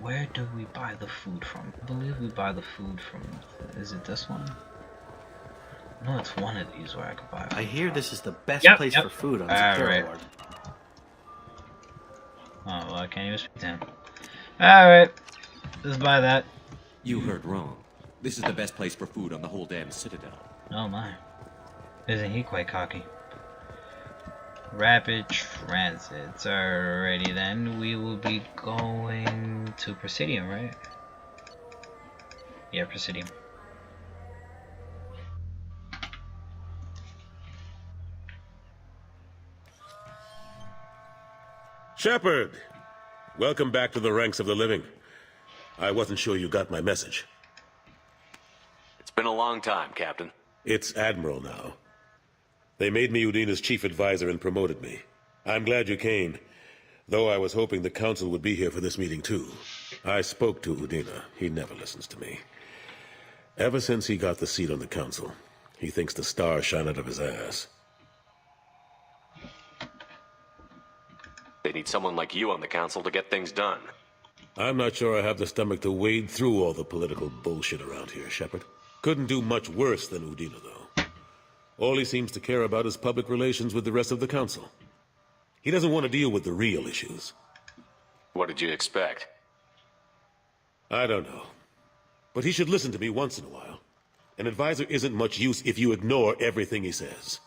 Where do we buy the food from? I believe we buy the food from... Is it this one? No, it's one of these where I could buy it. I hear this is the best place for food on Alright. Ward. Oh, well, I can't even speak to him. Alright. Let's buy that. You heard wrong. This is the best place for food on the whole damn Citadel. Oh my. Isn't he quite cocky? Rapid Transit. Alrighty then. We will be going to Presidium, right? Yeah, Presidium. Shepard! Welcome back to the ranks of the living. I wasn't sure you got my message. It's been a long time, Captain. It's Admiral now. They made me Udina's chief advisor and promoted me. I'm glad you came, though I was hoping the Council would be here for this meeting too. I spoke to Udina. He never listens to me. Ever since he got the seat on the Council, he thinks the stars shine out of his ass. They need someone like you on the Council to get things done. I'm not sure I have the stomach to wade through all the political bullshit around here, Shepard. Couldn't do much worse than Udina, though. All he seems to care about is public relations with the rest of the Council. He doesn't want to deal with the real issues. What did you expect? I don't know. But he should listen to me once in a while. An advisor isn't much use if you ignore everything he says.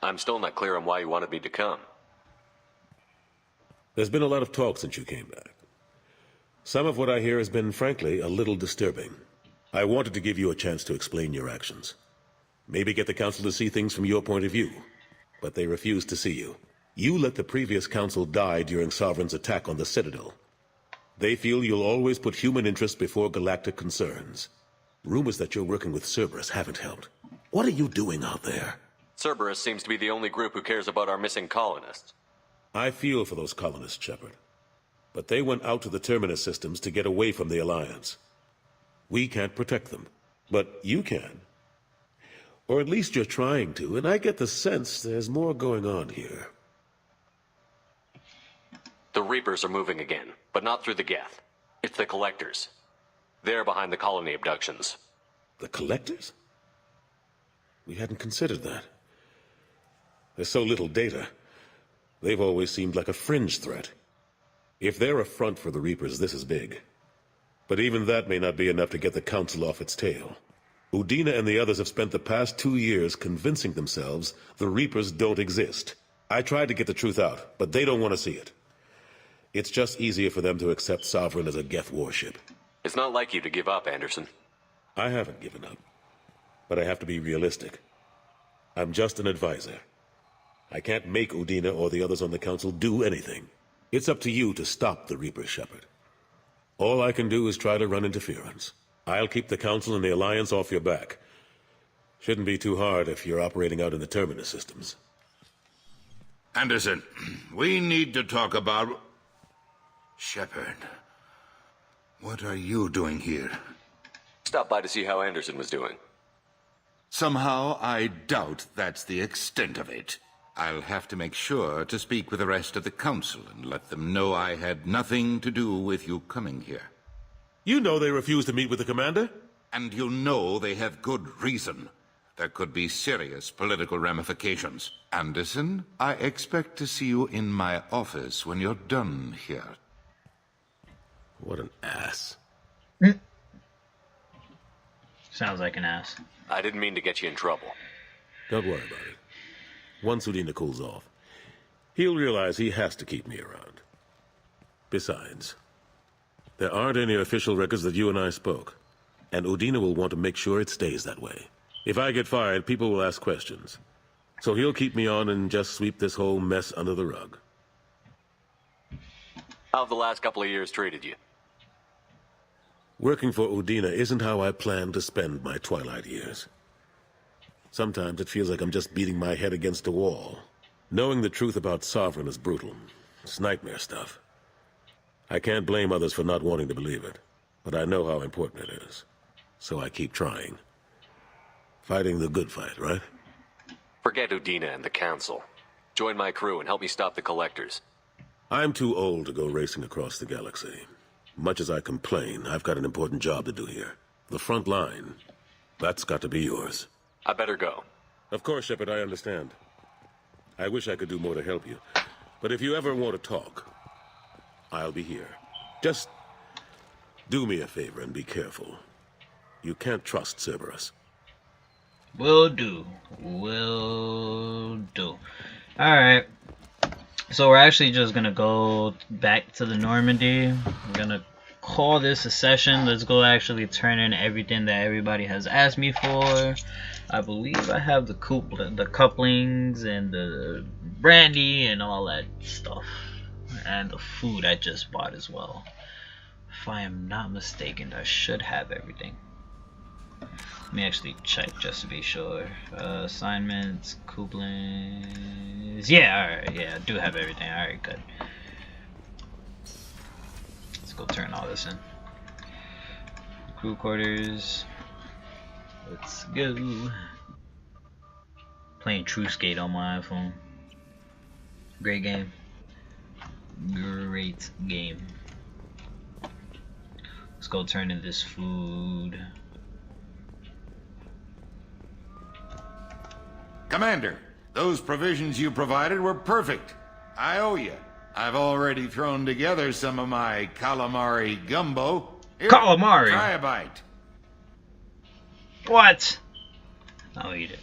I'm still not clear on why you wanted me to come. There's been a lot of talk since you came back. Some of what I hear has been, frankly, a little disturbing. I wanted to give you a chance to explain your actions. Maybe get the Council to see things from your point of view. But they refused to see you. You let the previous Council die during Sovereign's attack on the Citadel. They feel you'll always put human interests before galactic concerns. Rumors that you're working with Cerberus haven't helped. What are you doing out there? Cerberus seems to be the only group who cares about our missing colonists. I feel for those colonists, Shepard. But they went out to the Terminus systems to get away from the Alliance. We can't protect them, but you can. Or at least you're trying to, and I get the sense there's more going on here. The Reapers are moving again, but not through the Geth. It's the Collectors. They're behind the colony abductions. The Collectors? We hadn't considered that. There's so little data. They've always seemed like a fringe threat. If they're a front for the Reapers, this is big. But even that may not be enough to get the Council off its tail. Udina and the others have spent the past 2 years convincing themselves the Reapers don't exist. I tried to get the truth out, but they don't want to see it. It's just easier for them to accept Sovereign as a Geth warship. It's not like you to give up, Anderson. I haven't given up. But I have to be realistic. I'm just an advisor. I can't make Udina or the others on the Council do anything. It's up to you to stop the Reaper, Shepard. All I can do is try to run interference. I'll keep the Council and the Alliance off your back. Shouldn't be too hard if you're operating out in the Terminus systems. Anderson, we need to talk about... Shepard, what are you doing here? Stop by to see how Anderson was doing. Somehow, I doubt that's the extent of it. I'll have to make sure to speak with the rest of the Council and let them know I had nothing to do with you coming here. You know they refused to meet with the Commander? And you know they have good reason. There could be serious political ramifications. Anderson, I expect to see you in my office when you're done here. What an ass. Sounds like an ass. I didn't mean to get you in trouble. Don't worry about it. Once Udina cools off, he'll realize he has to keep me around. Besides, there aren't any official records that you and I spoke, and Udina will want to make sure it stays that way. If I get fired, people will ask questions. So he'll keep me on and just sweep this whole mess under the rug. How have the last couple of years treated you? Working for Udina isn't how I planned to spend my twilight years. Sometimes it feels like I'm just beating my head against a wall. Knowing the truth about Sovereign is brutal. It's nightmare stuff. I can't blame others for not wanting to believe it, but I know how important it is. So I keep trying. Fighting the good fight, right? Forget Udina and the Council. Join my crew and help me stop the Collectors. I'm too old to go racing across the galaxy. Much as I complain, I've got an important job to do here. The front line. That's got to be yours. I better go. Of course, Shepard, I understand. I wish I could do more to help you. But if you ever want to talk, I'll be here. Just do me a favor and be careful. You can't trust Cerberus. Will do. Will do. Alright. So we're actually just gonna go back to the Normandy. I'm gonna call this a session. Let's go actually turn in everything that everybody has asked me for. I believe I have the couplings and the brandy and all that stuff. And the food I just bought as well. If I am not mistaken, I should have everything. Let me actually check just to be sure. Assignments, couplings. Yeah, alright, yeah, I do have everything. Alright, good. Let's go turn all this in. Crew quarters. Let's go. Playing True Skate on my iPhone. Great game. Great game. Let's go turn in this food. Commander, those provisions you provided were perfect. I owe you. I've already thrown together some of my calamari gumbo. Here, Calamari? try a bite. What? I'll eat it.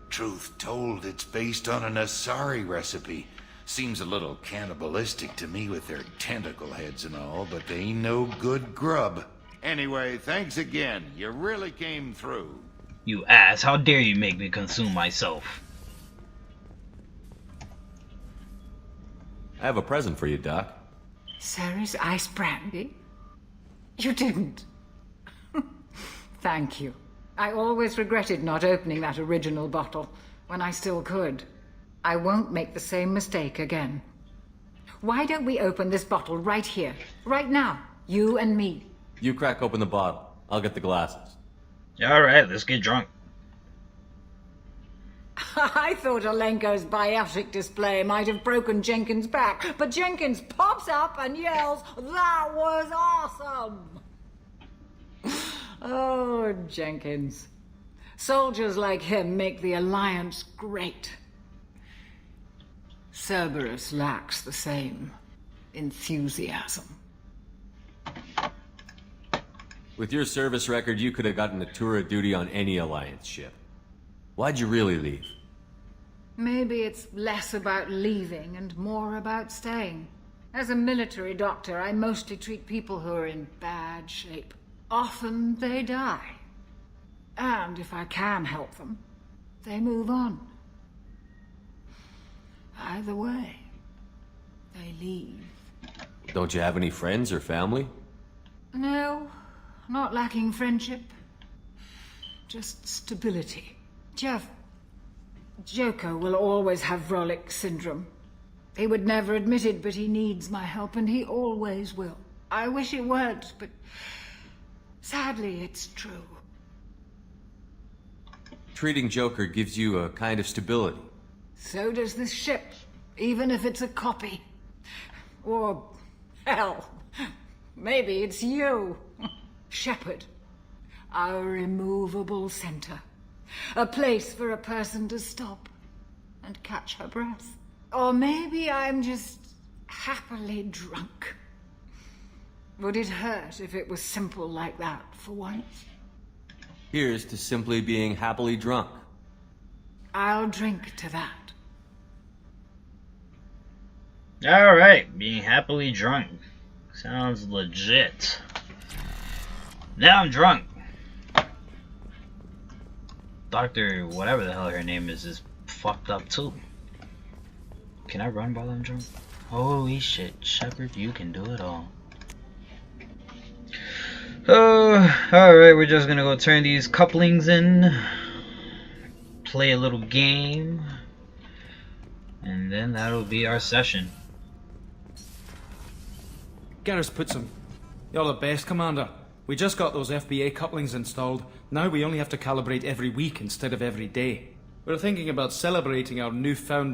Truth told, it's based on an Asari recipe. Seems a little cannibalistic to me with their tentacle heads and all, but they ain't no good grub. Anyway, thanks again. You really came through. You ass, how dare you make me consume myself? I have a present for you, Doc. Sarah's ice brandy? You didn't. Thank you. I always regretted not opening that original bottle when I still could. I won't make the same mistake again. Why don't we open this bottle right here, right now, you and me? You crack open the bottle. I'll get the glasses. Alright, let's get drunk. I thought Alenko's biotic display might have broken Jenkins' back, but Jenkins pops up and yells, "That was awesome!" Oh, Jenkins. Soldiers like him make the Alliance great. Cerberus lacks the same enthusiasm. With your service record, you could have gotten a tour of duty on any Alliance ship. Why'd you really leave? Maybe it's less about leaving and more about staying. As a military doctor, I mostly treat people who are in bad shape. Often they die. And if I can help them, they move on. Either way, they leave. Don't you have any friends or family? No, not lacking friendship. Just stability. Jeff, Joker will always have Vrolic syndrome. He would never admit it, but he needs my help, and he always will. I wish it weren't, but sadly, it's true. Treating Joker gives you a kind of stability. So does this ship, even if it's a copy. Or, hell, maybe it's you, Shepard. Our immovable center. A place for a person to stop and catch her breath. Or maybe I'm just happily drunk. Would it hurt if it was simple like that for once? Here's to simply being happily drunk. I'll drink to that. Alright, being happily drunk. Sounds legit. Now I'm drunk. Dr. whatever the hell her name is fucked up too. Can I run while I'm drunk? Holy shit, Shepard, you can do it all. Alright, we're just gonna go turn these couplings in. Play a little game. And then that'll be our session. Garrus puts him. You're the best, Commander. We just got those FBA couplings installed. Now we only have to calibrate every week instead of every day. We're thinking about celebrating our newfound